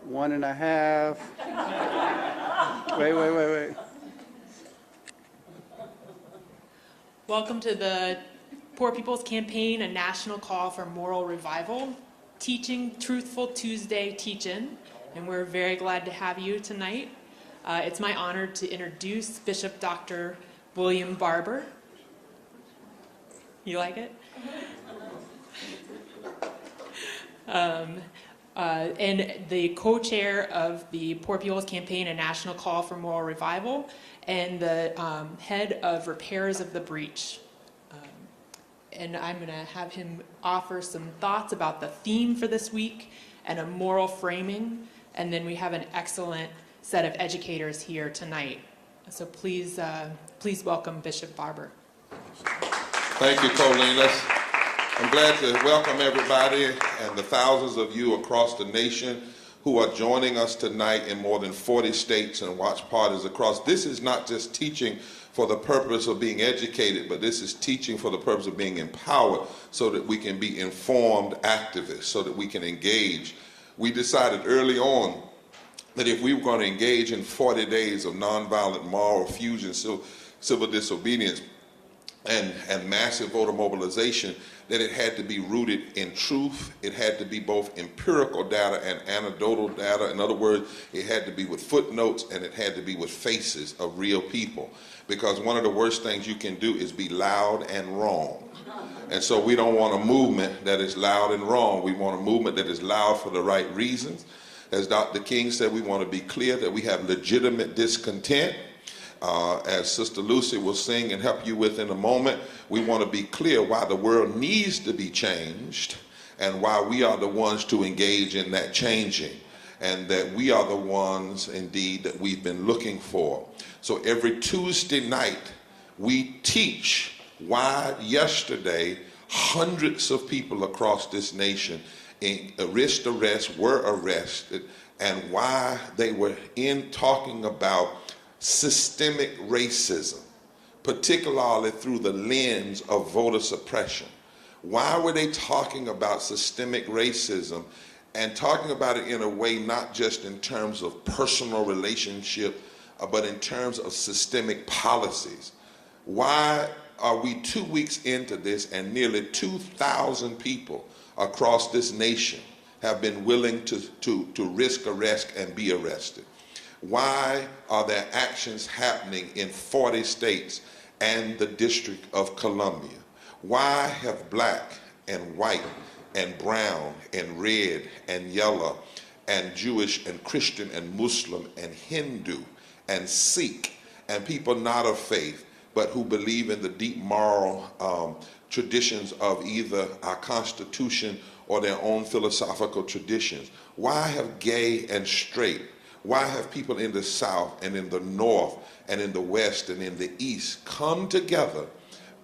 1.5. Wait. Welcome to the Poor People's Campaign, a national call for moral revival, teaching Truthful Tuesday teach-in, and we're very glad to have you tonight. It's my honor to introduce Bishop Dr. William Barber. You like it? And the co-chair of the Poor People's Campaign, a national call for moral revival, and the head of Repairs of the Breach. And I'm going to have him offer some thoughts about the theme for this week and a moral framing. And then we have an excellent set of educators here tonight. So please welcome Bishop Barber. Thank you, Colleen. I'm glad to welcome everybody and the thousands of you across the nation who are joining us tonight in more than 40 states and watch parties across. This is not just teaching for the purpose of being educated, but this is teaching for the purpose of being empowered so that we can be informed activists, so that we can engage. We decided early on that if we were going to engage in 40 days of nonviolent moral fusion, civil disobedience, and massive voter mobilization, that it had to be rooted in truth. It had to be both empirical data and anecdotal data. In other words, it had to be with footnotes and it had to be with faces of real people. Because one of the worst things you can do is be loud and wrong. And so we don't want a movement that is loud and wrong. We want a movement that is loud for the right reasons. As Dr. King said, we want to be clear that we have legitimate discontent. As Sister Lucy will sing and help you with in a moment, we want to be clear why the world needs to be changed and why we are the ones to engage in that changing, and that we are the ones indeed that we've been looking for. So every Tuesday night we teach why yesterday hundreds of people across this nation were arrested, and why they were talking about systemic racism, particularly through the lens of voter suppression. Why were they talking about systemic racism and talking about it in a way not just in terms of personal relationship, but in terms of systemic policies? Why are we 2 weeks into this and nearly 2,000 people across this nation have been willing to risk arrest and be arrested? Why are there actions happening in 40 states and the District of Columbia? Why have black and white and brown and red and yellow and Jewish and Christian and Muslim and Hindu and Sikh and people not of faith but who believe in the deep moral traditions of either our Constitution or their own philosophical traditions? Why have gay and straight? Why have people in the South and in the North and in the West and in the East come together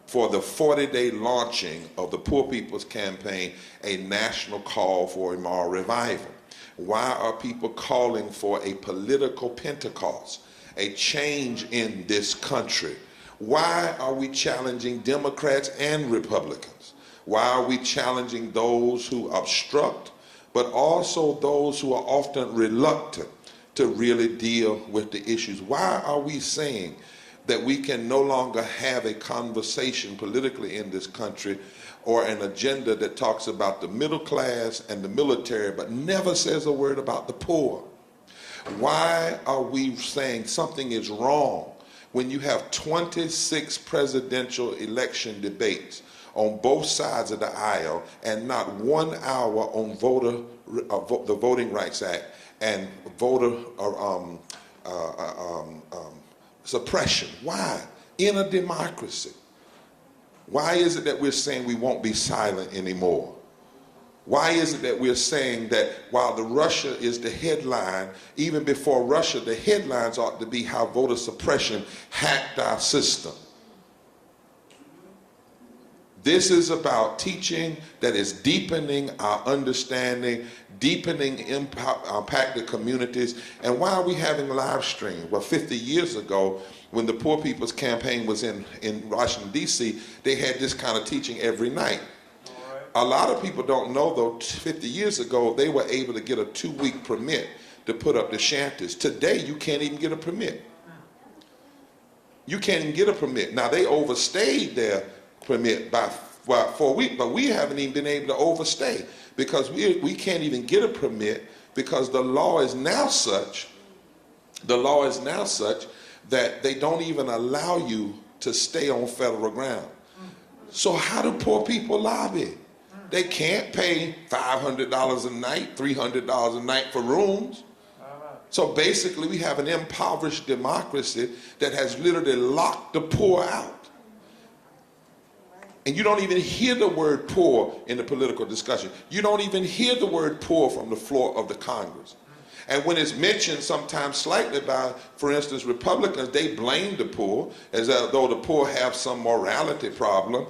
for the 40-day launching of the Poor People's Campaign, a national call for a moral revival? Why are people calling for a political Pentecost, a change in this country? Why are we challenging Democrats and Republicans? Why are we challenging those who obstruct, but also those who are often reluctant to really deal with the issues? Why are we saying that we can no longer have a conversation politically in this country or an agenda that talks about the middle class and the military but never says a word about the poor? Why are we saying something is wrong when you have 26 presidential election debates on both sides of the aisle and not 1 hour on the Voting Rights Act and voter suppression? Why? In a democracy. Why is it that we're saying we won't be silent anymore? Why is it that we're saying that while the Russia is the headline, even before Russia, the headlines ought to be how voter suppression hacked our system? This is about teaching that is deepening our understanding, deepening impact the communities. And why are we having live streams? Well, 50 years ago, when the Poor People's Campaign was in Washington, D.C., they had this kind of teaching every night. A lot of people don't know, though, 50 years ago, they were able to get a 2-week permit to put up the shanties. Today, you can't even get a permit. You can't even get a permit. Now, they overstayed their permit by 4 weeks, but we haven't even been able to overstay because we can't even get a permit because the law is now such that they don't even allow you to stay on federal ground. So how do poor people lobby? They can't pay $500 a night, $300 a night for rooms. So basically we have an impoverished democracy that has literally locked the poor out. And you don't even hear the word poor in the political discussion. You don't even hear the word poor from the floor of the Congress. And when it's mentioned sometimes slightly by, for instance, Republicans, they blame the poor as though the poor have some morality problem,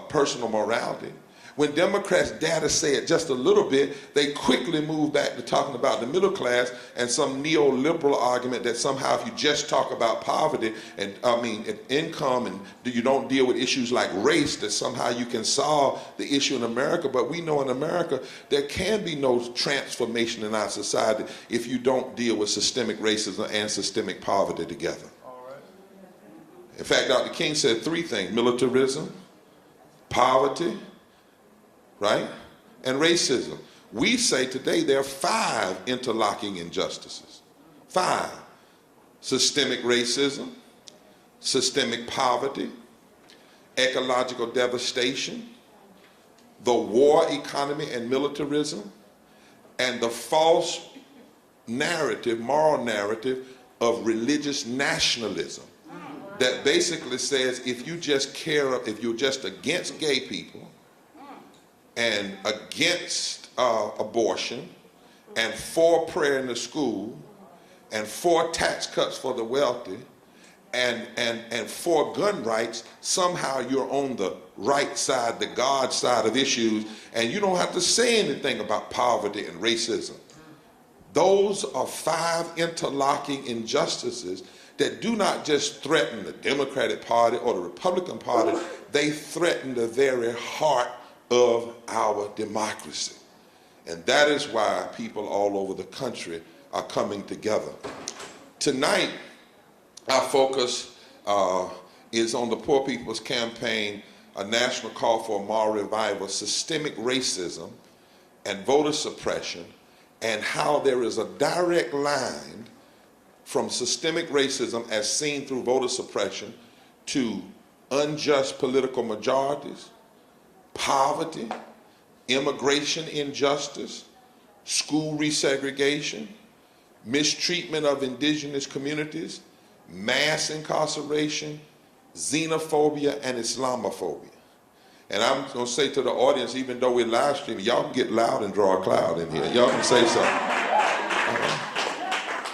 personal morality. When Democrats dare to say it just a little bit, they quickly move back to talking about the middle class and some neoliberal argument that somehow if you just talk about poverty and income and you don't deal with issues like race, that somehow you can solve the issue in America. But we know in America there can be no transformation in our society if you don't deal with systemic racism and systemic poverty together. In fact, Dr. King said 3 things: militarism, poverty, right, and racism. We say today there are 5 interlocking injustices. 5. Systemic racism, systemic poverty, ecological devastation, the war economy and militarism, and the false narrative, moral narrative of religious nationalism that basically says if you're just against gay people and against abortion and for prayer in the school and for tax cuts for the wealthy and for gun rights, somehow you're on the right side, the God side of issues, and you don't have to say anything about poverty and racism. Those are 5 interlocking injustices that do not just threaten the Democratic Party or the Republican Party, they threaten the very heart of our democracy. And that is why people all over the country are coming together. Tonight, our focus is on the Poor People's Campaign, a national call for a moral revival, systemic racism and voter suppression, and how there is a direct line from systemic racism as seen through voter suppression to unjust political majorities, poverty, immigration injustice, school resegregation, mistreatment of indigenous communities, mass incarceration, xenophobia, and Islamophobia. And I'm going to say to the audience, even though we're live streaming, y'all can get loud and draw a cloud in here. Y'all can say something.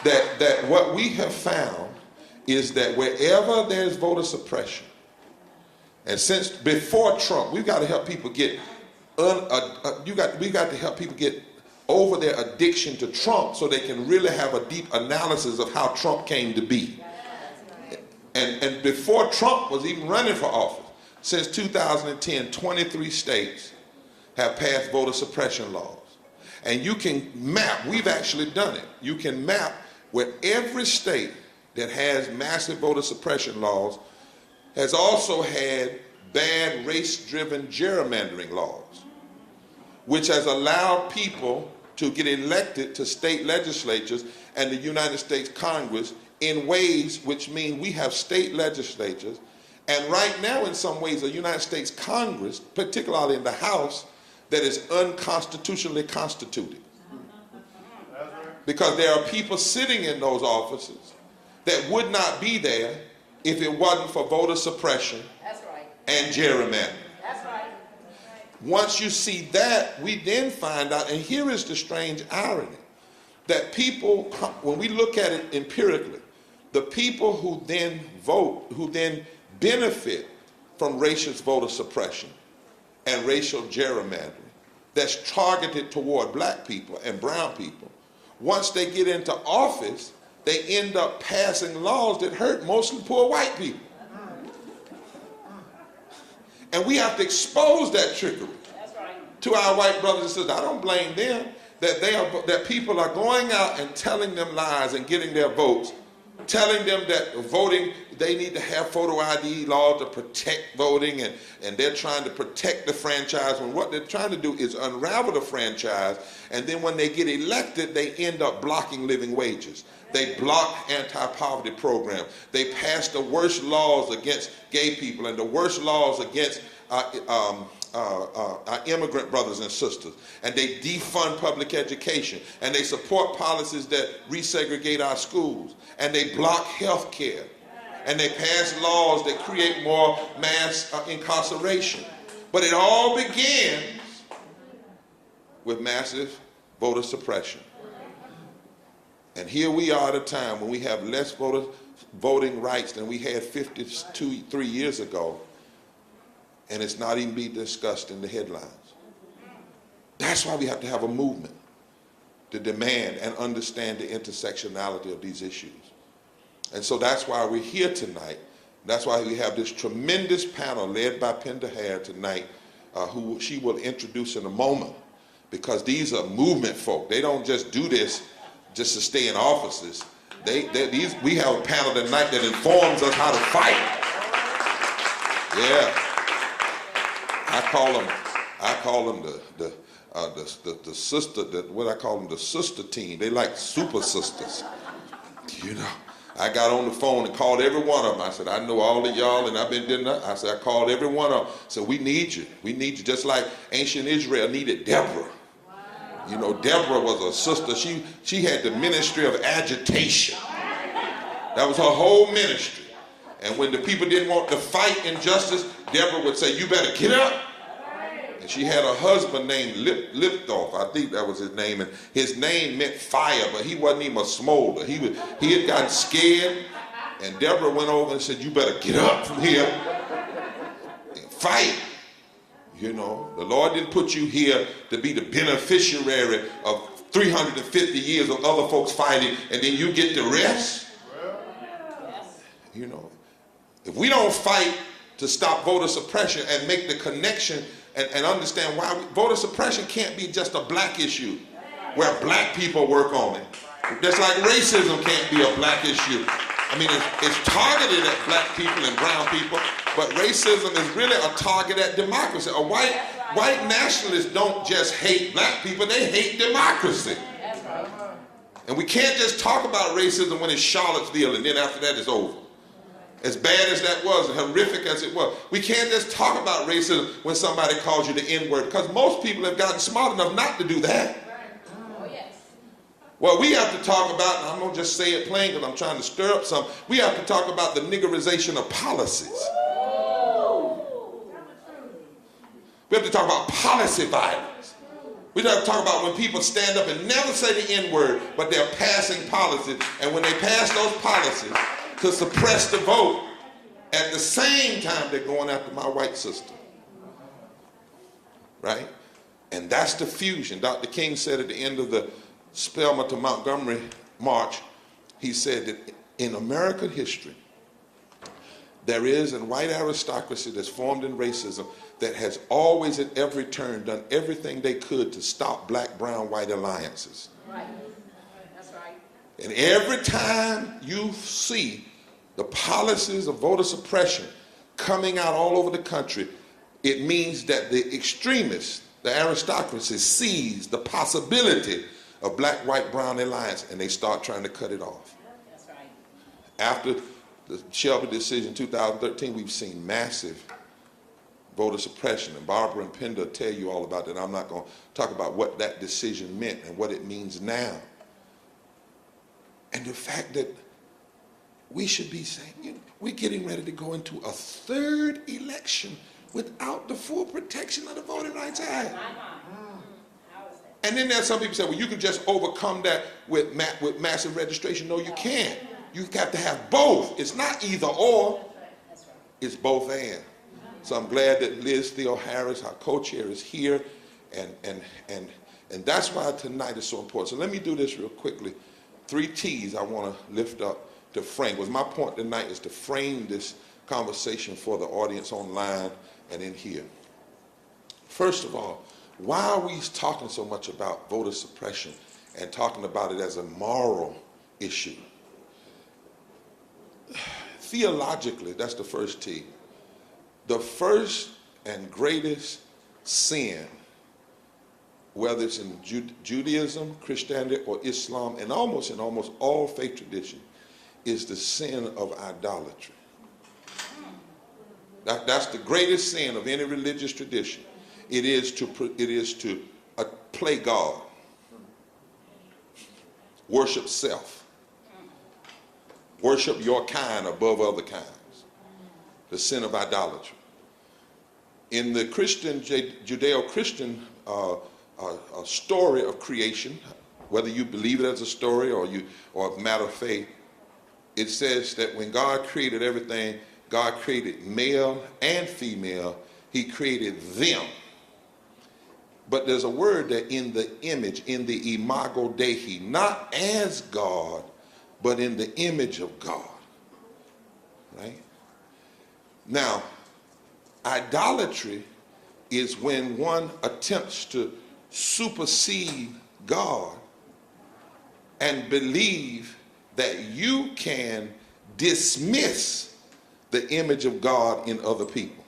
That what we have found is that wherever there's voter suppression, and since before Trump, we've got to help people get we've got to help people get over their addiction to Trump so they can really have a deep analysis of how Trump came to be. And before Trump was even running for office, since 2010, 23 states have passed voter suppression laws. And you can map, we've actually done it, you can map where every state that has massive voter suppression laws has also had bad race-driven gerrymandering laws, which has allowed people to get elected to state legislatures and the United States Congress in ways which mean we have state legislatures, and right now in some ways a United States Congress, particularly in the House, that is unconstitutionally constituted. Because there are people sitting in those offices that would not be there if it wasn't for voter suppression and gerrymandering. That's right. Once you see that, we then find out, and here is the strange irony, that people, when we look at it empirically, the people who then vote, who then benefit from racist voter suppression and racial gerrymandering that's targeted toward black people and brown people, once they get into office, they end up passing laws that hurt mostly poor white people. And we have to expose that trickery to our white brothers and sisters. I don't blame them. that people are going out and telling them lies and getting their votes, telling them that voting, they need to have photo ID laws to protect voting, and they're trying to protect the franchise, when what they're trying to do is unravel the franchise, and then when they get elected, they end up blocking living wages. They block anti-poverty programs. They pass the worst laws against gay people and the worst laws against our immigrant brothers and sisters, and they defund public education, and they support policies that resegregate our schools, and they block health care, and they pass laws that create more mass incarceration. But it all begins with massive voter suppression. And here we are at a time when we have less voting rights than we had 53 years ago, and it's not even being discussed in the headlines. That's why we have to have a movement to demand and understand the intersectionality of these issues. And so that's why we're here tonight. That's why we have this tremendous panel led by Penda Hare tonight, who she will introduce in a moment, because these are movement folk. They don't just do this just to stay in offices. We have a panel tonight that informs us how to fight. Yeah. I call them the sister, the sister team. They like super sisters. You know, I got on the phone and called every one of them. I said, I know all of y'all, and I've been doing that. I said, I called every one of them. So we need you. We need you, just like ancient Israel needed Deborah. You know, Deborah was a sister. She had the ministry of agitation. That was her whole ministry. And when the people didn't want to fight injustice, Deborah would say, you better get up. And she had a husband named Liptoff, I think that was his name, and his name meant fire, but he wasn't even a smolder. He had gotten scared, and Deborah went over and said, you better get up from here and fight. You know, the Lord didn't put you here to be the beneficiary of 350 years of other folks fighting, and then you get the rest. You know, if we don't fight to stop voter suppression and make the connection and understand why voter suppression can't be just a black issue where black people work on it. Just like racism can't be a black issue. I mean, it's targeted at black people and brown people, but racism is really a target at democracy. A white nationalists don't just hate black people, they hate democracy. And we can't just talk about racism when it's Charlottesville and then after that it's over. As bad as that was, and horrific as it was. We can't just talk about racism when somebody calls you the N-word, because most people have gotten smart enough not to do that. What we have to talk about, and I'm going to just say it plain because I'm trying to stir up some, we have to talk about the niggerization of policies. We have to talk about policy violence. We have to talk about when people stand up and never say the N-word, but they're passing policies, and when they pass those policies to suppress the vote, at the same time they're going after my white sister. Right? And that's the fusion. Dr. King said at the end of the Spelman to Montgomery march, he said that in American history, there is a white aristocracy that's formed in racism that has always at every turn done everything they could to stop black, brown, white alliances. Right. That's right. And every time you see the policies of voter suppression coming out all over the country, it means that the extremists, the aristocracy, sees the possibility of black, white, brown alliance, and they start trying to cut it off. That's right. After the Shelby decision in 2013, we've seen massive voter suppression, and Barber and Penda tell you all about that. I'm not going to talk about what that decision meant and what it means now. And the fact that we should be saying, you know, we're getting ready to go into a third election without the full protection of the Voting Rights Act. And then there's some people say, well, you can just overcome that with massive registration. No, you can't. You've got to have both. It's not either or. It's both and. So I'm glad that Liz Theo Harris, our co-chair, is here. And that's why tonight is so important. So let me do this real quickly. 3 T's I want to lift up to frame. Was my point tonight is to frame this conversation for the audience online and in here. First of all, why are we talking so much about voter suppression and talking about it as a moral issue? Theologically, that's the first T. The first and greatest sin, whether it's in Judaism, Christianity, or Islam, and almost in almost all faith traditions, is the sin of idolatry. That's the greatest sin of any religious tradition. It is to play God, worship self, worship your kind above other kinds. The sin of idolatry. In the Christian, Judeo-Christian story of creation, whether you believe it as a story or a matter of faith, it says that when God created everything, God created male and female. He created them. But there's a word that in the image, in the imago Dei, not as God, but in the image of God. Right? Now, idolatry is when one attempts to supersede God and believe that you can dismiss the image of God in other people.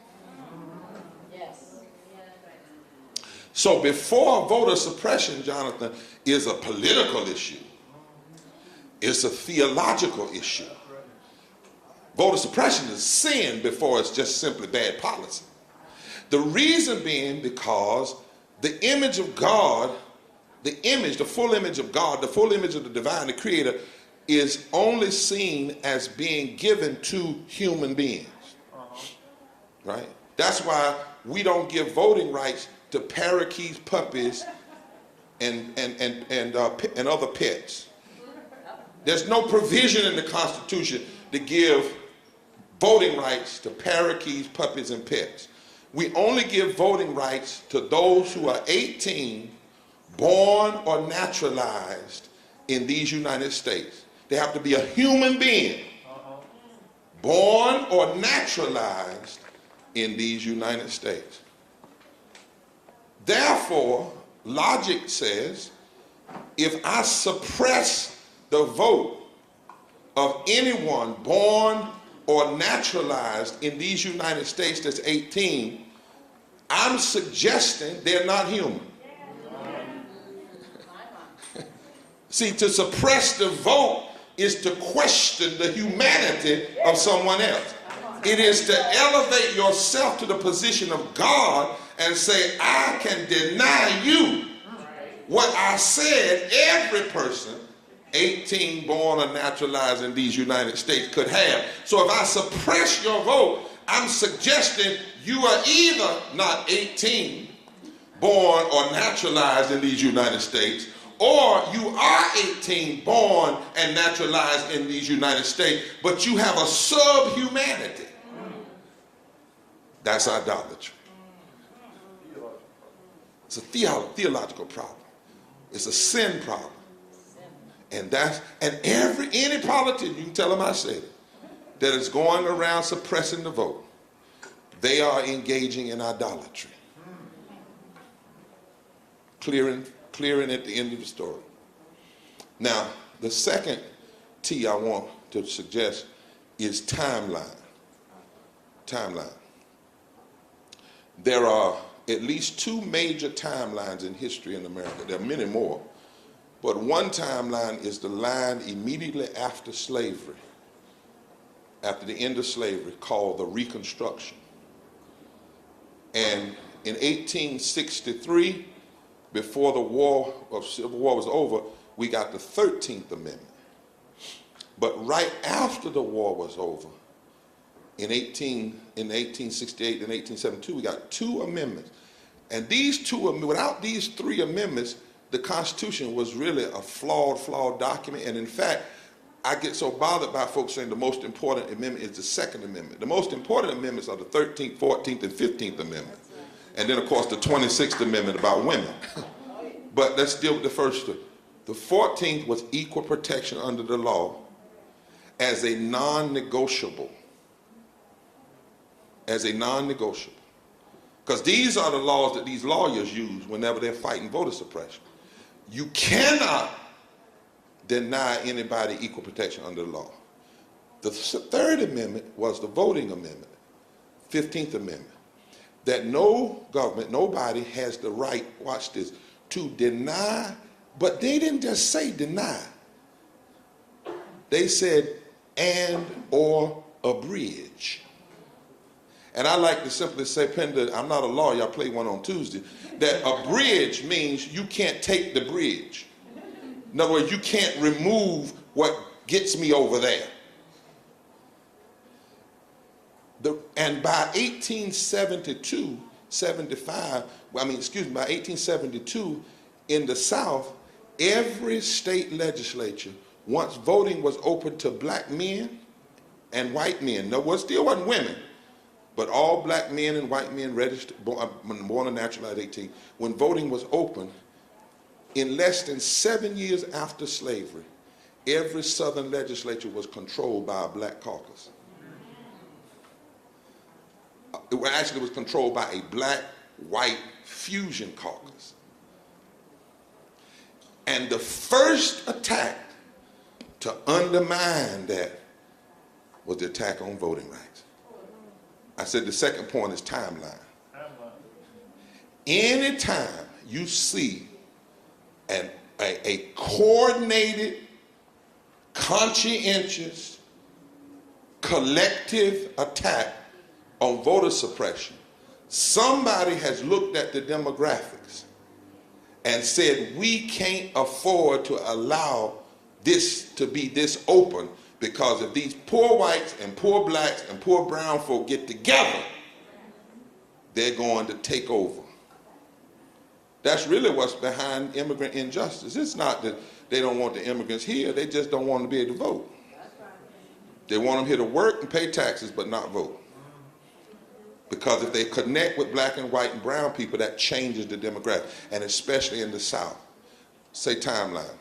Yes. So before voter suppression, Jonathan, is a political issue, it's a theological issue. Voter suppression is sin before it's just simply bad policy. The reason being because the image of God, the full image of God, the full image of the divine, the creator, is only seen as being given to human beings. Right? That's why we don't give voting rights to parakeets, puppies, and other pets. There's no provision in the Constitution to give voting rights to parakeets, puppies, and pets. We only give voting rights to those who are 18, born or naturalized in these United States. They have to be a human being, born or naturalized in these United States. Therefore, logic says, if I suppress the vote of anyone born or naturalized in these United States that's 18, I'm suggesting they're not human. See, to suppress the vote is to question the humanity of someone else. It is to elevate yourself to the position of God and say, I can deny you what I said every person 18 born or naturalized in these United States could have. So if I suppress your vote, I'm suggesting you are either not 18 born or naturalized in these United States, or you are 18 born and naturalized in these United States, but you have a subhumanity. That's idolatry. It's a theological problem. It's a sin problem. And any politician, you can tell them I said it, that is going around suppressing the vote, they are engaging in idolatry. Clearing at the end of the story. Now, the second T I want to suggest is timeline. Timeline. There are at least two major timelines in history in America. There are many more. But one timeline is the line immediately after slavery, after the end of slavery, called the Reconstruction. And in 1863, before the Civil War was over, we got the 13th Amendment. But right after the war was over, in 1868 and 1872, we got two amendments. And without these three amendments, the Constitution was really a flawed document. And in fact, I get so bothered by folks saying the most important amendment is the Second Amendment. The most important amendments are the 13th, 14th, and 15th Amendment. And then, of course, the 26th Amendment about women. But let's deal with the first two. The 14th was equal protection under the law as a non-negotiable. As a non-negotiable. Because these are the laws that these lawyers use whenever they're fighting voter suppression. You cannot deny anybody equal protection under the law. The Third Amendment was the voting amendment, 15th Amendment, that no government, nobody has the right, watch this, to deny, but they didn't just say deny. They said and or abridge. And I like to simply say, Pender, I'm not a lawyer, I play one on Tuesday, that abridge means you can't take the bridge. In other words, you can't remove what gets me over there. And by 1872, 75, by 1872, in the South, every state legislature, once voting was open to black men and white men, no, it still wasn't women, but all black men and white men registered, born and naturalized 18, when voting was open, in less than 7 years after slavery, every Southern legislature was controlled by a black caucus. It actually was controlled by a black-white fusion caucus. And the first attack to undermine that was the attack on voting rights. I said the second point is timeline. Anytime you see a coordinated, conscientious, collective attack on voter suppression, somebody has looked at the demographics and said we can't afford to allow this to be this open, because if these poor whites and poor blacks and poor brown folk get together, they're going to take over. That's really what's behind immigrant injustice. It's not that they don't want the immigrants here, they just don't want them to be able to vote. They want them here to work and pay taxes but not vote. Because if they connect with black and white and brown people, that changes the demographic, and especially in the South. Say timeline.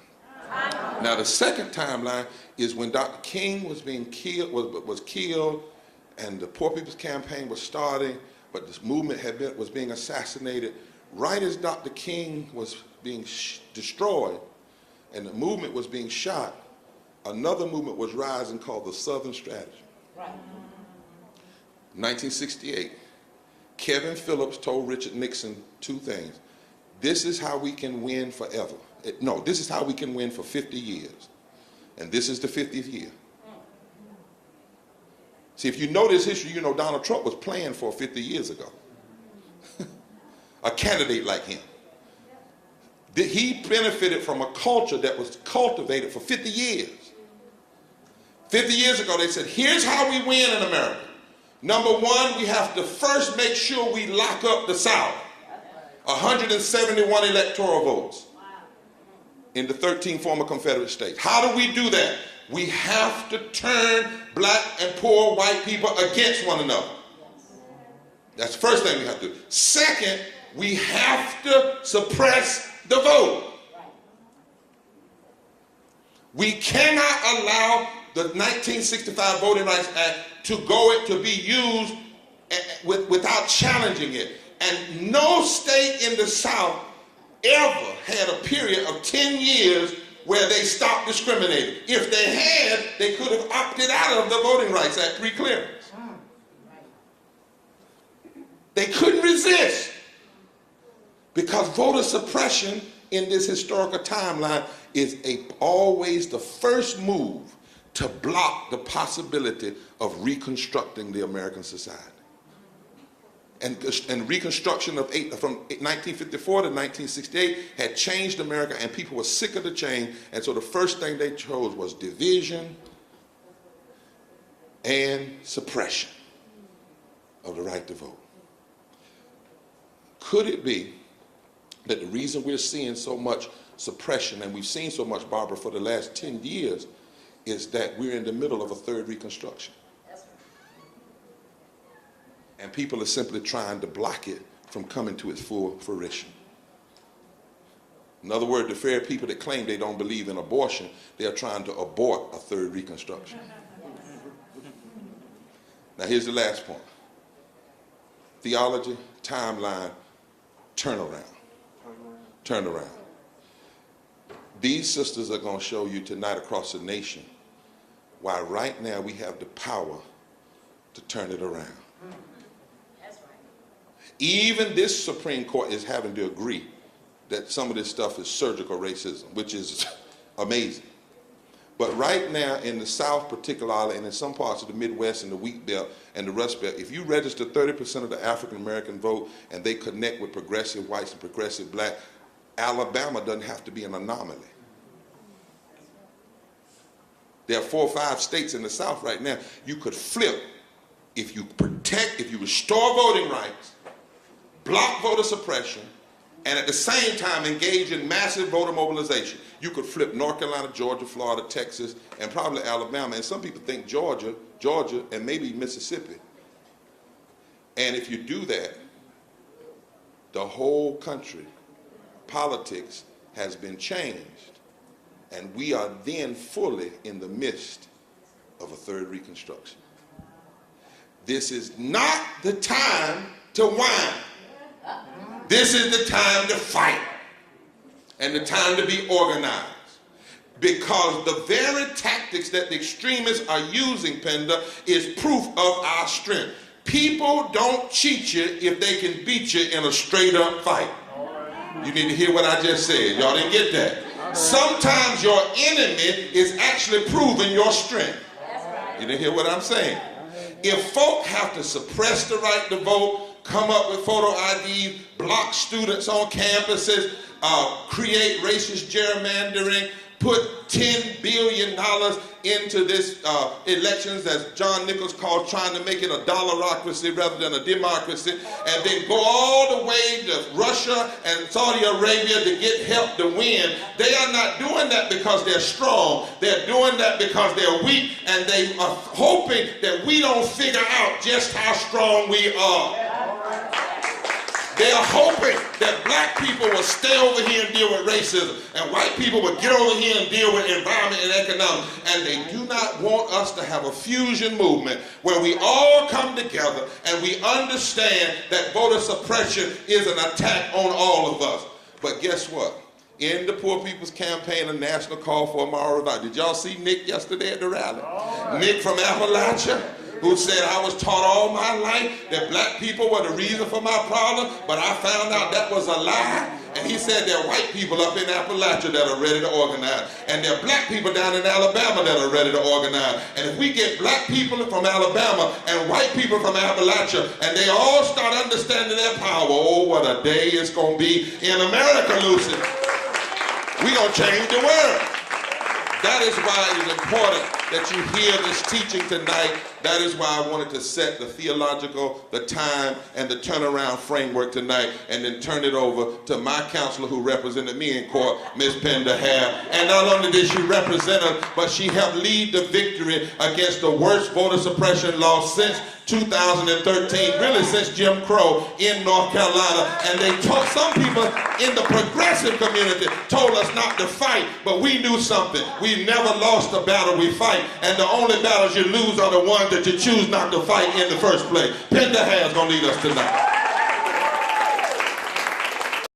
Now the second timeline is when Dr. King was being killed, was killed, and the Poor People's Campaign was starting, but this movement was being assassinated. Right as Dr. King was being destroyed and the movement was being shot, another movement was rising called the Southern Strategy. Right. 1968, Kevin Phillips told Richard Nixon two things. This is how we can win forever. This is how we can win for 50 years. And this is the 50th year. See, if you know this history, you know Donald Trump was planned for 50 years ago. A candidate like him. He benefited from a culture that was cultivated for 50 years. 50 years ago, they said, here's how we win in America. Number one, we have to first make sure we lock up the South. 171 electoral votes in the 13 former Confederate states. How do we do that? We have to turn black and poor white people against one another. That's the first thing we have to do. Second, we have to suppress the vote. We cannot allow the 1965 Voting Rights Act to be used without challenging it. And no state in the South ever had a period of 10 years where they stopped discriminating. If they had, they could have opted out of the Voting Rights Act pre-clearance. They couldn't resist, because voter suppression in this historical timeline is always the first move to block the possibility of reconstructing the American society. And Reconstruction from 1954 to 1968 had changed America, and people were sick of the change, and so the first thing they chose was division and suppression of the right to vote. Could it be that the reason we're seeing so much suppression, and we've seen so much, Barber, for the last 10 years, is that we're in the middle of a third Reconstruction? And people are simply trying to block it from coming to its full fruition. In other words, the very people that claim they don't believe in abortion, they are trying to abort a third Reconstruction. Now here's the last point. Theology, timeline, turn around. Turn around. These sisters are going to show you tonight across the nation why right now we have the power to turn it around. That's right. Even this Supreme Court is having to agree that some of this stuff is surgical racism, which is amazing. But right now in the South particularly, and in some parts of the Midwest and the Wheat Belt and the Rust Belt, if you register 30% of the African American vote and they connect with progressive whites and progressive black, Alabama doesn't have to be an anomaly. There are 4 or 5 states in the South right now you could flip if you restore voting rights, block voter suppression, and at the same time engage in massive voter mobilization. You could flip North Carolina, Georgia, Florida, Texas, and probably Alabama, and some people think Georgia, and maybe Mississippi. And if you do that, the whole country, politics has been changed, and we are then fully in the midst of a third Reconstruction. This is not the time to whine. This is the time to fight and the time to be organized, because the very tactics that the extremists are using, Penda, is proof of our strength. People don't cheat you if they can beat you in a straight up fight. You need to hear what I just said. Y'all didn't get that. Sometimes your enemy is actually proving your strength. You didn't hear what I'm saying? If folk have to suppress the right to vote, come up with photo IDs, block students on campuses, create racist gerrymandering, put $10 billion into this elections, as John Nichols called, trying to make it a dollarocracy rather than a democracy, and then go all the way to Russia and Saudi Arabia to get help to win. They are not doing that because they're strong. They're doing that because they're weak, and they are hoping that we don't figure out just how strong we are. They are hoping that black people will stay over here and deal with racism, and white people will get over here and deal with environment and economics. And they do not want us to have a fusion movement where we all come together and we understand that voter suppression is an attack on all of us. But guess what? In the Poor People's Campaign, a national call for a moral revival. Did y'all see Nick yesterday at the rally? Nick from Appalachia, who said, I was taught all my life that black people were the reason for my problem, but I found out that was a lie. And he said there are white people up in Appalachia that are ready to organize, and there are black people down in Alabama that are ready to organize. And if we get black people from Alabama and white people from Appalachia, and they all start understanding their power, oh, what a day it's going to be in America, Lucy. We're going to change the world. That is why it is important that you hear this teaching tonight. That is why I wanted to set the theological, the time, and the turnaround framework tonight, and then turn it over to my counselor who represented me in court, Ms. Penda Hare. And not only did she represent us, but she helped lead the victory against the worst voter suppression law since 2013, really since Jim Crow in North Carolina. And they told some people in the progressive community told us not to fight, but we knew something. We never lost a battle we fight, and the only battles you lose are the ones that you choose not to fight in the first place. Penda Hare's gonna lead us tonight.